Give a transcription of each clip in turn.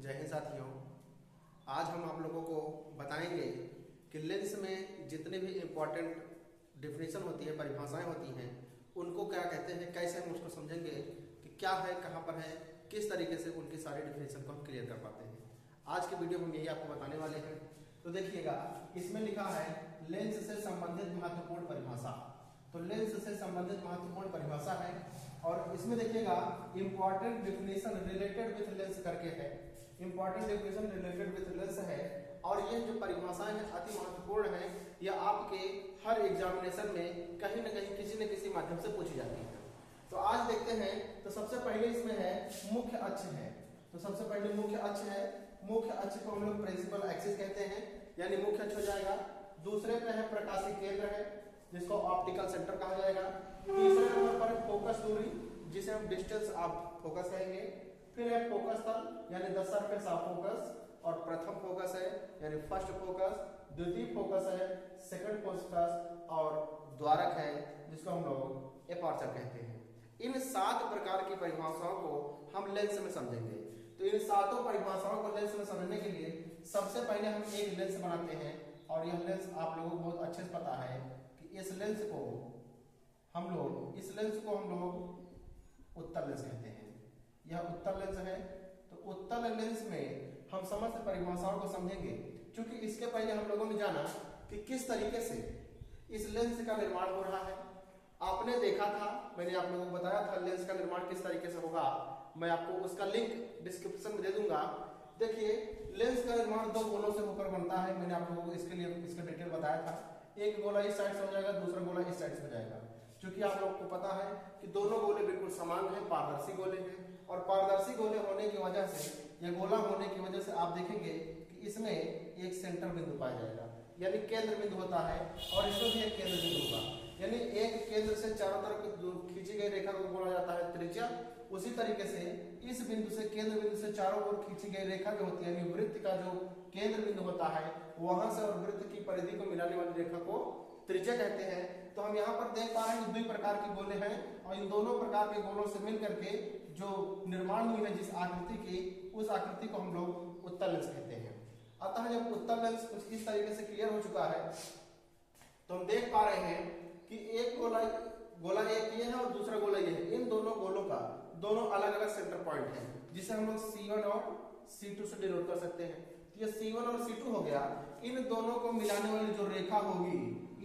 जय हिंद साथियों। आज हम आप लोगों को बताएंगे कि लेंस में जितने भी इम्पोर्टेंट डिफिनेशन होती है, परिभाषाएं होती हैं, उनको क्या कहते हैं, कैसे हम उसको समझेंगे कि क्या है, कहाँ पर है, किस तरीके से उनकी सारी डिफिनेशन को हम क्लियर कर पाते हैं। आज के वीडियो में हम यही आपको बताने वाले हैं। तो देखिएगा, इसमें लिखा है लेंस से संबंधित महत्वपूर्ण परिभाषा। तो लेंस से संबंधित महत्वपूर्ण परिभाषा है और इसमें देखिएगा important definition related with lens करके है। Important definition related with lens है और ये जो परिभाषाएं हैं अति महत्वपूर्ण है। यह आपके हर एग्जामिनेशन में कहीं ना कहीं किसी न किसी माध्यम से पूछी जाती है। तो आज देखते हैं। तो सबसे पहले इसमें है मुख्य अक्ष है। तो सबसे पहले मुख्य अक्ष है। मुख्य अक्ष को हम लोग प्रिंसिपल एक्सिस कहते हैं, यानी मुख्य अक्ष हो जाएगा। दूसरे पे है प्रकाशीय केंद्र है, जिसको ऑप्टिकल सेंटर कहा जाएगा। तीसरे नंबर पर फोकस दूरी, जिसे हम डिस्टेंस ऑफ फोकस कहेंगे। फिर है फोकस तल, यानी द सरफेस ऑफ फोकस। और प्रथम फोकस है यानी फर्स्ट फोकस। द्वितीय फोकस है सेकंड फोकस। और द्वारक है, जिसको हम लोग एपर्चर कहते हैं। इन 7 प्रकार की परिभाषाओं को हम लेंस में समझेंगे। तो इन 7 परिभाषाओं को लेंस में समझने के लिए सबसे पहले हम एक लेंस बनाते हैं और यह लेंस आप लोगों को बहुत अच्छे से पता है कि इस लेंस को हम लोग उत्तल लेंस कहते हैं। यह उत्तल लेंस है। तो उत्तल लेंस में हम समस्त परिभाषाओं को समझेंगे, क्योंकि इसके पहले हम लोगों ने जाना कि किस तरीके से इस लेंस का निर्माण हो रहा है। आपने देखा था, मैंने आप लोगों को बताया था लेंस का निर्माण किस तरीके से होगा। मैं आपको उसका लिंक डिस्क्रिप्शन में दे दूंगा। देखिए, लेंस का निर्माण 2 गोलों से होकर बनता है। मैंने आप लोगों को इसके लिए इसका डिटेल बताया था। एक गोला इस साइड से हो जाएगा, दूसरा गोला इस साइड से हो जाएगा। क्योंकि आप लोगों को पता है कि दोनों गोले बिल्कुल समान हैं, पारदर्शी गोले हैं। और पारदर्शी गोले होने की वजह से, या गोला होने की वजह से आप देखेंगे कि इसमें एक सेंटर बिंदु पाया जाएगा, यानी केंद्र बिंदु होता है। और इसमें भी एक केंद्र बिंदु होगा, यानी एक केंद्र से चारों तरफ खींची गई रेखा को बोला जाता है त्रिज्या। उसी तरीके से इस बिंदु से, केंद्र बिंदु से चारों ओर खींची गई रेखा जो होती है, यानी वृत्त का जो केंद्र बिंदु होता है, वहां से और वृत्त की परिधि को मिलाने वाली रेखा को त्रिज्या कहते हैं। तो हम यहाँ पर देख पा रहे हैं 2 प्रकार के गोले हैं और इन दोनों प्रकार के गोलों से मिल करके जो निर्माण हुई है जिस आकृति की, उस आकृति को हम लोग उत्तल लेंस कहते हैं। अतः जब उत्तल लेंस कुछ इस तरीके से क्लियर हो चुका है, तो हम देख पा रहे हैं कि एक गोला एक ये है और दूसरा गोला ये है। इन दोनों गोलों का दोनों अलग अलग सेंटर पॉइंट है, जिसे हम लोग C1 और C2 से डिनोट कर सकते हैं। तो ये C1 और C2 हो गया। इन दोनों को मिलाने वाली जो रेखा होगी,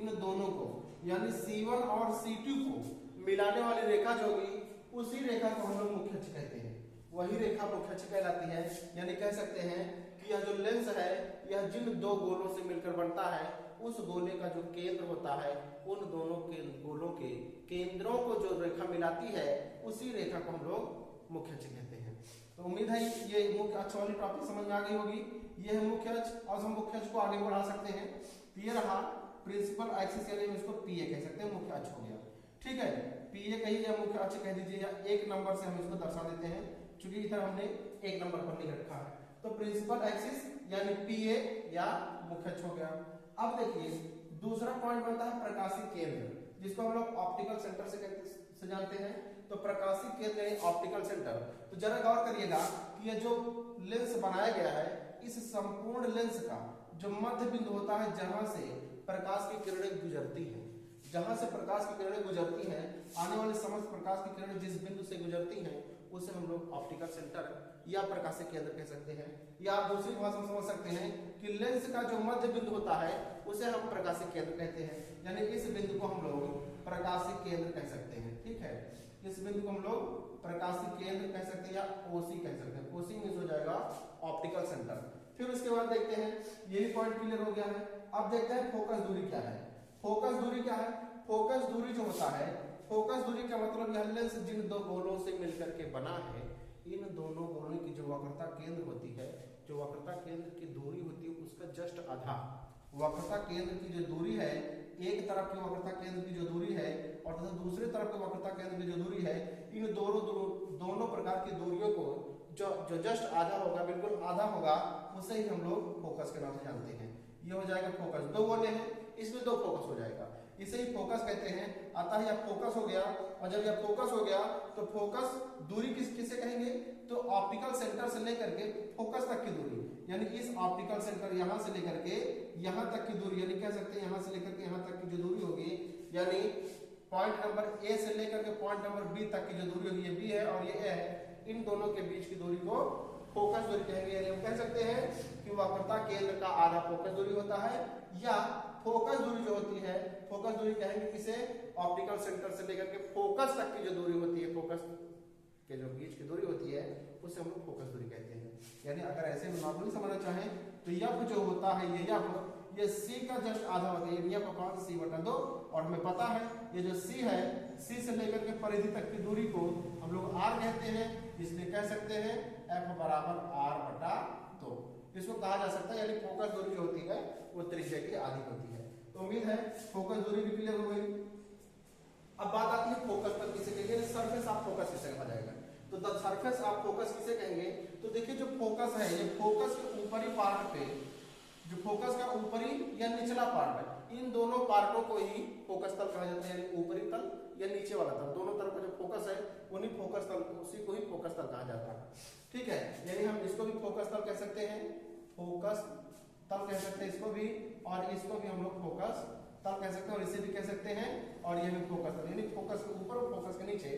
इन दोनों को यानी C1 और C2 को मिलाने वाली रेखा जो होगी, उसी रेखा को हम लोग मुख्य अक्ष कहते हैं। वही रेखा मुख्य अक्ष कहलाती है। यानी कह सकते हैं कि यह जो लेंस है, यह जिन 2 गोलों से मिलकर बनता है, उस गोले का जो केंद्र होता है, उन दोनों के गोलों के केंद्रों को जो रेखा मिलाती है, उसी रेखा को हम लोग मुख्य अक्ष कहते हैं। तो उम्मीद है ये मुख्य अक्ष वाली टॉपिक समझ में आ गई होगी। ये है मुख्य अक्ष और हम मुख्य अक्ष को आगे बढ़ा सकते हैं। तो ये रहा प्रिंसिपल एक्सिस, यानी इसको पीए कह सकते हैं, मुख्य अक्ष हो गया। ठीक है, पीए कहिए या मुख्य अक्ष कह दीजिए, या 1 नंबर से हम इसको दर्शा देते हैं, क्योंकि इधर हमने 1 नंबर पर लिख रखा है। तो प्रिंसिपल एक्सिस यानी पीए या मुख्य अक्ष हो गया। अब देखिए, दूसरा पॉइंट बनता है प्रकाशीय केंद्र, जिसको हम लोग ऑप्टिकल सेंटर से जानते हैं। तो प्रकाशीय केंद्र यानी ऑप्टिकल सेंटर। तो जरा गौर करिएगा कि ये जो लेंस बनाया गया है, इस संपूर्ण लेंस का जो मध्य बिंदु होता है, जहां से प्रकाश की किरणें गुजरती हैं, जहां से प्रकाश की किरणें गुजरती हैं, आने वाले समस्त प्रकाश की किरणें जिस बिंदु से गुजरती हैं, उसे हम लोग ऑप्टिकल सेंटर या प्रकाशीय केंद्र कह सकते हैं। या आप दूसरी भाषा में समझ सकते हैं कि लेंस का जो मध्य बिंदु होता है, उसे हम प्रकाशीय केंद्र कहते हैं। यानी इस बिंदु को हम लोग प्रकाशीय केंद्र कह सकते हैं। ठीक है, इस बिंदु को हम लोग प्रकाशीय केंद्र कह सकते हैं या ओसी कह सकते हैं। ओसी मींस हो जाएगा ऑप्टिकल सेंटर। फिर उसके बाद देखते हैं, यही पॉइंट क्लियर हो गया है। अब देखते हैं फोकस दूरी क्या है। फोकस दूरी क्या है? फोकस दूरी जो होता है, फोकस दूरी का मतलब यह लेंस जिन 2 गोलों से मिलकर के बना है, इन दोनों गोलों की जो वक्रता केंद्र होती है, जो वक्रता केंद्र की दूरी होती है, उसका जस्ट आधा, वक्रता केंद्र की जो दूरी है, एक तरफ की वक्रता केंद्र की जो दूरी है और तथा दूसरे तरफ की वक्रता केंद्र की जो दूरी है, इन दोनों प्रकार की दूरियों को जो जस्ट आधा होगा, बिल्कुल आधा होगा, उसे ही हम लोग फोकस के नाम से जानते हैं। ये हो जाएगा फोकस। 2 गोले हैं, इसमें 2 फोकस हो जाएगा, इसे ही फोकस कहते हैं। अतः यह फोकस हो गया। और जब यह फोकस हो गया तो फोकस दूरी किसे कहेंगे? तो ऑप्टिकल सेंटर से लेकर के फोकस तक की दूरी, यानी इस ऑप्टिकल सेंटर यहां से लेकर के यहां तक की दूरी, यानी कह सकते हैं यहां से लेकर के यहां तक की जो दूरी होगी, यानी पॉइंट नंबर ए से लेकर के पॉइंट नंबर बी तक की जो दूरी होगी, ये बी है और ये ए है, इन दोनों के बीच की दूरी को फोकस दूरी कहेंगे। यानी हम कह सकते हैं कि वक्रता केंद्र का आधा फोकस दूरी होता है, या फोकस दूरी जो होती है, फोकस दूरी कहेंगे किसे, ऑप्टिकल सेंटर से लेकर के फोकस तक की जो दूरी होती है, फोकस के जो बीच की दूरी होती है उसे हम लोग फोकस दूरी कहते हैं। यानी अगर ऐसे नॉर्मली समझना चाहें तो यह जो होता है ये सी का जस्ट आधा होता है, ये अपॉन सी बटा 2, और हमें पता है ये जो सी है, सी से लेकर के परिधि तक की दूरी को हम लोग आर कहते हैं, इसलिए कह सकते हैं एफ बराबर आर बटा 2। इसको कहा जा सकता है, यानी फोकस दूरी जो होती है वो त्रिज्या की आधी होती है। तो उम्मीद है फोकस दूरी भी क्लियर हो गई। अब बात आती है फोकस पर किसे कहेंगे, सरफेस ऑफ फोकस किसे कहा जाएगा। तो द सरफेस ऑफ फोकस किसे कहेंगे, तो देखिए जो फोकस है, ये फोकस के ऊपरी पार्ट पे, जो फोकस का ऊपरी या निचला पार्ट है, इन दोनों पार्टों को ही फोकस तल कहा जाता है, यानी ऊपरी तल या नीचे वाला तल, दोनों तरफ का जो फोकस है उन्हीं फोकस तल, उसी को ही फोकस तल कहा जाता है। ठीक है, यानी हम इसको भी फोकस तल कह सकते हैं, फोकस तल कह सकते हैं इसको भी, और इसको भी हम लोग फोकस तल कह सकते हैं, और इसे भी कह सकते हैं, और ये भी फोकस तल, यानी फोकस के ऊपर और फोकस के नीचे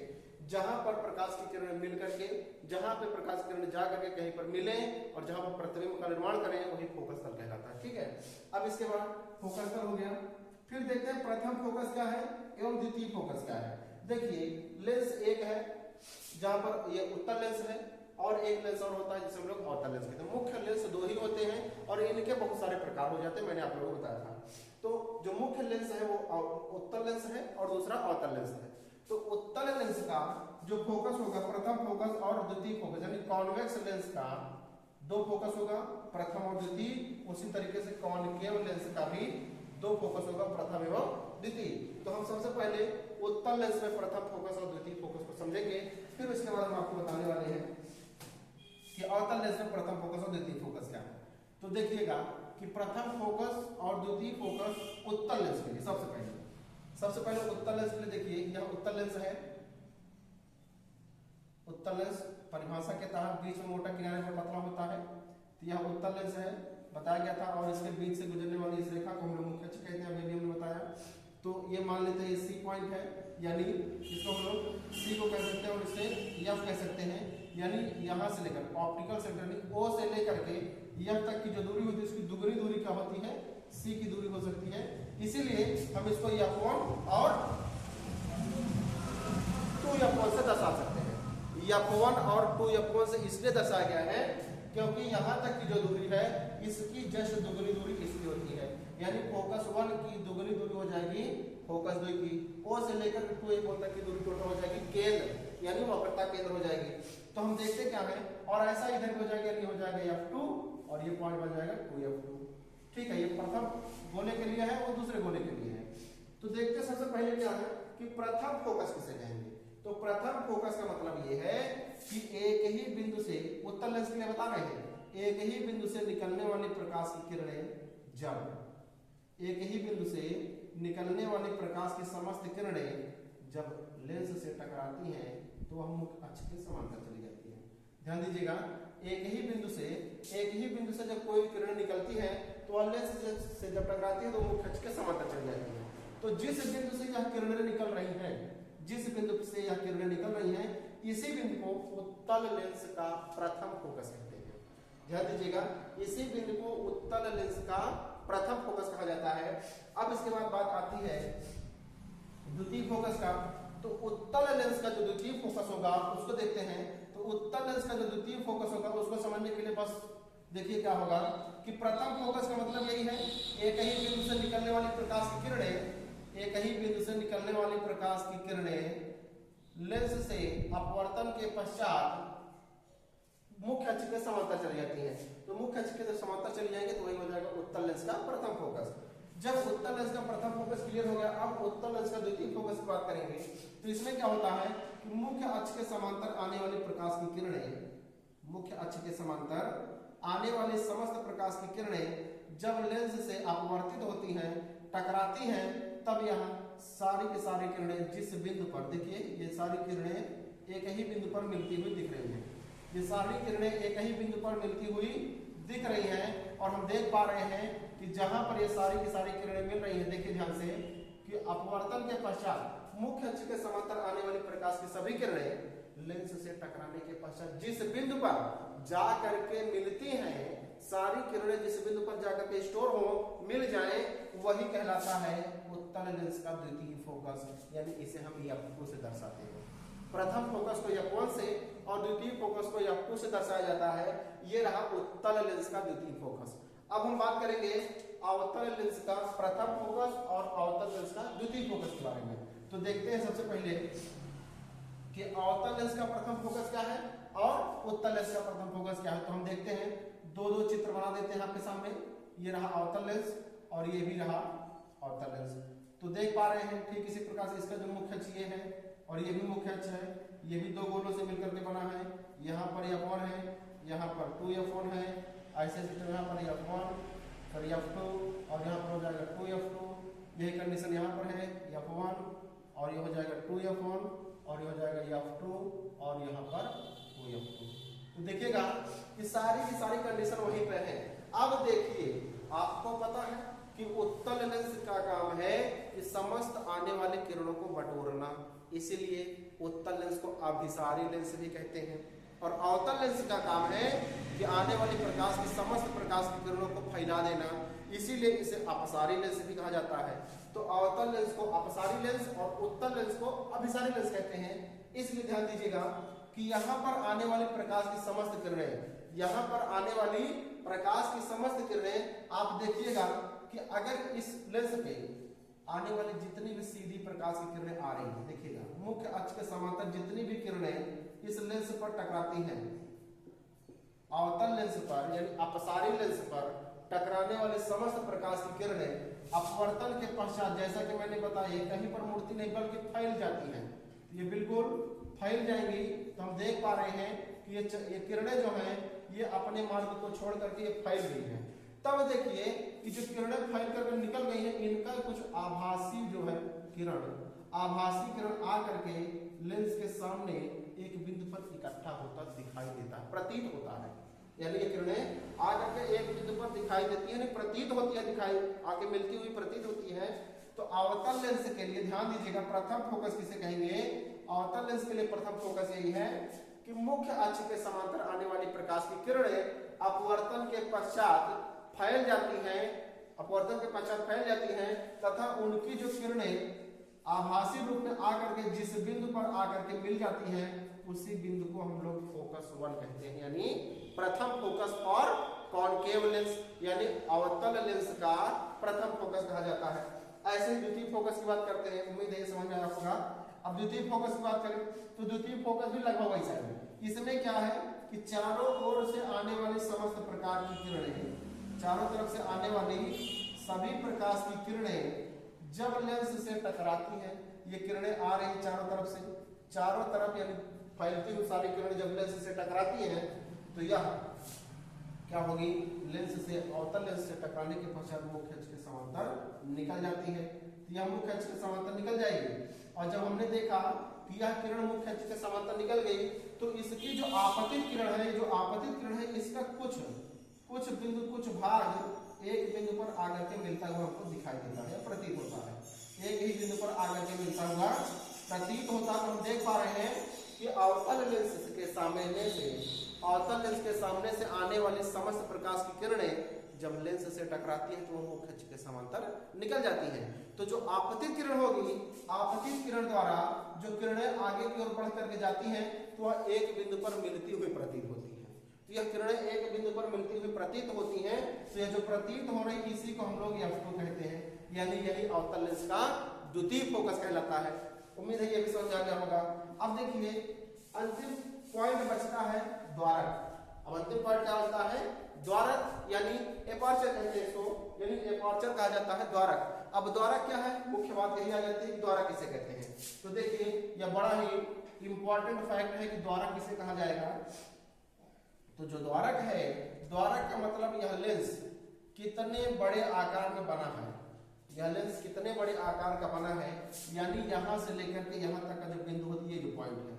जहां पर प्रकाश की किरण मिल करके, जहां पे प्रकाश की किरण जा करके कहीं पर मिले और जहां पर प्रतिबिंब का निर्माण करें, वही फोकस तल कहलाता है। ठीक है, अब इसके बाद फोकस तल हो गया। फिर देखते हैं प्रथम फोकस क्या है एवं द्वितीय फोकस क्या है। देखिए लेंस एक है जहां पर ये उत्तल लेंस है, और एक लेंस और होता है जिसे हम लोग अवतल लेंस कहते हैं। मुख्य लेंस दो ही होते हैं और इनके बहुत सारे प्रकार हो जाते हैं, मैंने आप लोगों को बताया था। तो जो मुख्य लेंस है वो उत्तल लेंस है और दूसरा अवतल लेंस है। तो उत्तल लेंस का जो फोकस होगा, प्रथम फोकस और द्वितीय फोकस, यानी कॉन्वेक्स लेंस का दो फोकस होगा, प्रथम और द्वितीय। उसी तरीके से कॉनकेव लेंस का भी दो फोकस होगा, प्रथम एवं द्वितीय। तो हम सबसे पहले उत्तल लेंस में प्रथम फोकस और द्वितीय फोकस को समझेंगे, फिर उसके बाद हम आपको बताने वाले हैं कि अवतल लेंस में प्रथम फोकस और द्वितीय फोकस क्या है। तो देखिएगा कि प्रथम फोकस और द्वितीय फोकस उत्तल लेंस के लिए सबसे पहले उत्तल लेंस के लिए देखिए, यह उत्तल लेंस है। उत्तल लेंस परिभाषा के तहत बीच में मोटा किनारे पर पतला होता है, तो यह उत्तल लेंस है, बताया गया था। और इसके बीच से गुजरने वाली इस रेखा को हम लोग मुख्य अक्ष कहते हैं, अभी हमने बताया। तो ये मान लेते हैं ये सी पॉइंट है, यानी इसको हम लोग सी को कह सकते हैं और इसे एफ कह सकते हैं। यानी यहाँ से लेकर ऑप्टिकल सेंटर ओ से लेकर के एफ तक की जो दूरी होती है उसकी दुगनी दूरी क्या होती है, सी की दूरी हो सकती है। इसीलिए हम इसको F1 और 2F1 से दर्शा सकते हैं। F1 और 2F1 से इसलिए दर्शाया गया है क्योंकि यहाँ तक की जो दूरी है इसकी जस्ट दुगनी दूरी इसकी होती है, यानी फोकस 1 की दुगनी दूरी हो जाएगी फोकस 2 की। O से लेकर 2F1 तक की दूरी टोटल हो जाएगी केंद्र, यानी वक्रता केंद्र हो जाएगी। तो हम देखते क्या है, और ऐसा इधर हो जाएगा, यानी हो जाएगा F2 और ये पॉइंट बन जाएगा 2F2। ठीक है, ये प्रथम गोले के लिए है और दूसरे गोले के लिए है। तो देखते सबसे पहले क्या है कि प्रथम फोकस किसे कहेंगे। तो प्रथम फोकस का मतलब ये है कि एक ही बिंदु से, उत्तल लेंस के लिए बता रहे हैं, एक ही बिंदु से निकलने वाली प्रकाश की किरणें जब एक ही बिंदु से निकलने वाली प्रकाश की समस्त किरणें जब लेंस से टकराती हैं तो वह मुख्य अक्ष के समांतर चली जाती है। ध्यान दीजिएगा, एक ही बिंदु से जब कोई किरण निकलती है तो लेंस से जब टकराती है तो मुख्य अक्ष के समांतर चली जाती है। तो जिस बिंदु से यह किरणें निकल रही हैं, इसी बिंदु को उत्तल लेंस का प्रथम फोकस कहते हैं। ध्यान दीजिएगा, इसी बिंदु को उत्तल लेंस का प्रथम फोकस कहा जाता है। अब इसके बाद बात आती है द्वितीय फोकस का। तो उत्तल लेंस का जो द्वितीय फोकस होगा उसको देखते हैं। तो उत्तल लेंस का जो द्वितीय फोकस होगा उसको समझने के लिए बस देखिए क्या होगा कि प्रथम फोकस का मतलब यही है, एक ही बिंदु से निकलने वाली प्रकाश की किरणें लेंस से अपवर्तन के पश्चात मुख्य अक्ष के समांतर चली जाती हैं। तो मुख्य अक्ष के समांतर चली जाएंगे तो वही हो जाएगा उत्तल लेंस का प्रथम फोकस। जब उत्तल लेंस का प्रथम फोकस क्लियर हो गया, अब उत्तल लेंस का द्वितीय फोकस की बात करेंगे। तो इसमें क्या होता है कि मुख्य अक्ष के समांतर आने वाली प्रकाश की किरणें, मुख्य अक्ष के समांतर आने वाली समस्त प्रकाश की किरणें जब लेंस से अपवर्तित होती हैं, टकराती हैं, तब यह सारी की सारी किरणें जिस बिंदु पर, देखिए ये सारी किरणें एक ही बिंदु पर मिलती हुई दिख रही हैं। ये सारी किरणें एक ही बिंदु पर मिलती हुई दिख रही हैं और हम देख पा रहे हैं कि जहां पर ये सारी की सारी किरणें मिल रही हैं, देखिए ध्यान से कि अपवर्तन के पश्चात मुख्य अक्ष के समांतर आने वाली प्रकाश की सभी किरणें लेंस से टकराने के पश्चात जिस बिंदु पर जा करके मिलती हैं, सारी किरणें जिस बिंदु पर जाकर के स्टोर हो मिल जाएं, वही कहलाता है उत्तल लेंस का द्वितीय फोकस, यानी इसे हम F2 से दर्शाते हैं। प्रथम फोकस को F1 से और द्वितीय फोकस को F2 से दर्शाया जाता है। ये रहा उत्तल लेंस का द्वितीय फोकस। अब हम बात करेंगे अवतल लेंस का प्रथम फोकस और अवतल लेंस का द्वितीय फोकस के बारे में। तो देखते हैं सबसे पहले कि अवतल लेंस का प्रथम फोकस क्या है और उत्तल लेंस का प्रथम फोकस क्या है। तो हम देखते हैं, दो चित्र बना देते हैं आपके सामने। ये रहा अवतल लेंस और ये भी रहा अवतल लेंस। तो देख पा रहे हैं ठीक इसी प्रकार से इसका जो मुख्य अक्ष ये है और ये भी मुख्य अक्ष है, ये भी दो गोलों से मिलकर के बना है। यहाँ पर F1 है, यहाँ पर 2F1 है, ऐसे यहाँ पर F1 फिर F2 और यहाँ पर हो जाएगा 2F2। यही कंडीशन यहाँ पर है, F1 और ये हो जाएगा 2F1 और ये हो जाएगा F2 और यहाँ पर 2F2। तो देखिएगा कि सारी की सारी कंडीशन वहीं पे है। अब देखिए, आपको पता है कि उत्तल लेंस का काम है कि समस्त आने वाले किरणों को बटोरना, इसीलिए उत्तल लेंस को अभिसारी लेंस भी कहते हैं। और अवतल लेंस का काम है कि आने वाली प्रकाश की समस्त प्रकाश की किरणों को फैला देना, इसीलिए इसे अपसारी लेंस भी कहा जाता है। तो अवतल लेंस को अपसारी लेंस और उत्तल लेंस को अभिसारी लेंस कहते हैं। इसलिए ध्यान दीजिएगा कि यहाँ पर आने वाली प्रकाश की समस्त किरणें, यहाँ पर आने वाली प्रकाश की समस्त किरणें, आप देखिएगा कि अगर इस लेंस पे आने वाली जितनी भी सीधी प्रकाश की किरणें आ रही हैं, देखिएगा मुख्य अक्ष के समांतर जितनी भी किरणें इस लेंस पर टकराती हैं, अवतल लेंस पर यानी अपसारी लेंस पर टकराने वाले समस्त प्रकाश की किरणें अपवर्तन के पश्चात, जैसा कि मैंने बताया, कहीं पर मुड़ती नहीं बल्कि फैल जाती हैं। ये बिल्कुल फैल जाएंगी। तो हम देख पा रहे हैं कि ये किरणें जो हैं ये अपने मार्ग को छोड़ करके ये फैल गई हैं। तब देखिए कि जो किरणें फैल करके निकल गई हैं, इनका कुछ आभासी जो है आभासी किरण आ करके लेंस के सामने एक बिंदु पर इकट्ठा होता दिखाई देता है, प्रतीत होता है। यानी ये किरणें आ करके एक बिंदु पर दिखाई देती है, प्रतीत होती है, दिखाई आके मिलती हुई प्रतीत होती है। तो अवतल लेंस के लिए ध्यान दीजिएगा, प्रथम फोकस किसे कहेंगे? अवतल लेंस के लिए प्रथम फोकस यही है कि मुख्य अक्ष के समांतर आने वाली प्रकाश की किरणें अपवर्तन के पश्चात फैल जाती हैं, तथा उनकी जो किरणें आभासी रूप में आकर के जिस बिंदु पर आकर के मिल जाती हैं, उसी बिंदु को हम लोग फोकस 1 कहते हैं, यानी प्रथम फोकस और कॉनकेव लेंस यानी अवतल लेंस का प्रथम फोकस कहा जाता है। ऐसे ही द्वितीय फोकस की बात करते हैं, उम्मीद है समझ में आया होगा। अब द्वितीय फोकस की बात करें तो द्वितीय फोकस भी लगभग वैसा है। इसमें क्या है कि चारों ओर से आने वाली समस्त प्रकार की किरणें, चारों तरफ से आने वाली सभी प्रकाश की किरणें जब लेंस से टकराती हैं, ये किरणें आ रही हैं चारों तरफ से, चारों तरफ यानी फैलती हुई सारी किरणें जब लेंस से टकराती हैं तो यह क्या होगी? लेंस से अवतल लेंस से टकराने के पश्चात मुख्य अक्ष के समांतर निकल जाती है। तो यह मुख्य अक्ष के समांतर निकल जाएगी और जब हमने देखा कि यह किरण मुख्य अक्ष के समांतर निकल गई तो इसकी जो आपतित किरण है, इसका कुछ बिंदु, कुछ भाग एक बिंदु पर आकर के मिलता हुआ हमको दिखाई देता है, प्रतीत होता है। एक ही बिंदु पर आकर के मिलता हुआ प्रतीत होता है। हम देख पा रहे हैं कि अवतल लेंस के सामने से आने वाली समस्त प्रकाश की किरणें जब लेंस से टकराती है तो वो मुख्य अक्ष के समांतर निकल जाती हैं। तो जो आपतित किरण होगी, आपतित किरण द्वारा जो किरणें आगे की ओर बढ़ करके जाती हैं तो वह एक बिंदु पर मिलती हुई प्रतीत होती है। तो यह किरणें एक बिंदु पर मिलती हुई प्रतीत होती हैं। तो यह जो प्रतीत हो रही इसी को हम लोग F2 कहते हैं, यानी यही अवतल लेंस का द्वितीय फोकस कहलाता है। उम्मीद है ये भी समझ आ गया होगा। अब देखिए अंतिम पॉइंट बचता है द्वारक। अब अंतिम पॉइंट क्या होता है? द्वारक यानी एपर्चर कहते हैं इसको, यानी एपर्चर कहा जाता है द्वारक। अब द्वारक क्या है? मुख्य बात यही आ जाती है कि द्वारक किसे कहते हैं। तो देखिए यह बड़ा ही इंपॉर्टेंट फैक्ट है कि द्वारक किसे कहा जाएगा। तो जो द्वारक है, द्वारक का मतलब यह लेंस कितने बड़े आकार में बना है, यह लेंस कितने बड़े आकार का बना है, यानी यहां से लेकर के यहां तक का जो बिंदु होती है, जो पॉइंट है,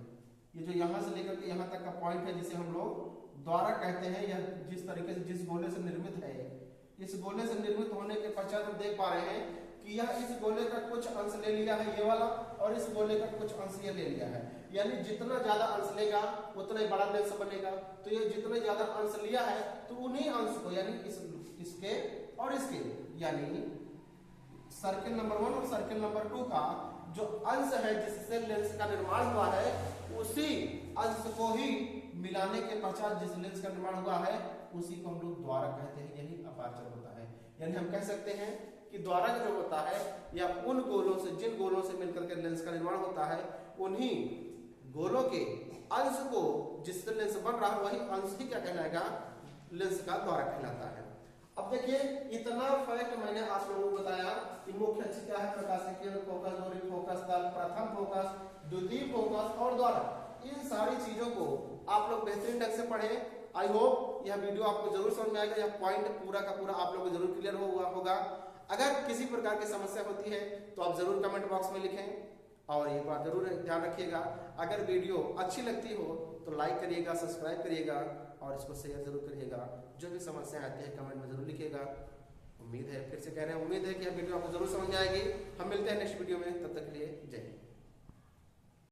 ये जो यहाँ से लेकर के यहाँ तक का पॉइंट है जिसे हम लोग द्वारा कहते हैं, या जिस तरीके से जिस गोले से निर्मित है, इस गोले से निर्मित होने के पश्चात हम देख पा रहे हैं कि यह इस गोले का कुछ अंश ले लिया है ये वाला, और इस गोले का कुछ अंश ये ले लिया है। यानी जितना ज्यादा अंश लेगा उतना ही बड़ा लेंस बनेगा। तो ये जितने ज्यादा अंश लिया है तो उन्हीं अंश को, यानी इसके और इसके, यानी सर्किल नंबर 1 और सर्किल नंबर 2 का जो अंश है जिससे लेंस का निर्माण हुआ है, उसी अंश को ही मिलाने के पश्चात जिस लेंस का निर्माण हुआ है उसी को हम लोग द्वारा कहते हैं। यही अपर्चर होता है। यानी हम कह सकते हैं कि द्वारा जो होता है या उन गोलों से, जिन गोलों से मिलकर के लेंस का निर्माण होता है, उन्हीं गोलों के अंश को जिससे लेंस बन रहा है वही अंश ही क्या कहलाएगा, लेंस का द्वारा कहलाता है। अब देखिए इतना फैक्ट मैंने आप लोगों को बताया कि मुख्य अक्ष क्या है, प्रकाश के केंद्र, फोकस दूरी, फोकस तल, प्रथम फोकस, द्वितीय फोकस और द्वारा। इन सारी चीजों को आप लोग बेहतरीन ढंग से पढ़े। आई होप यह वीडियो आपको जरूर समझ में आएगा, यह पॉइंट पूरा का पूरा आप लोगों को जरूर क्लियर होगा। अगर किसी प्रकार की समस्या होती है तो आप जरूर कमेंट बॉक्स में लिखें, और एक बात जरूर ध्यान रखिएगा, अगर वीडियो अच्छी लगती हो तो लाइक करिएगा, सब्सक्राइब करिएगा और इसको शेयर जरूर करिएगा। जो भी समस्याएं आती है कमेंट में जरूर लिखिएगा। उम्मीद है, फिर से कह रहे हैं, उम्मीद है कि यह वीडियो आपको जरूर समझ में आएगी। हम मिलते हैं नेक्स्ट वीडियो में, तब तक के लिए जय हिंद।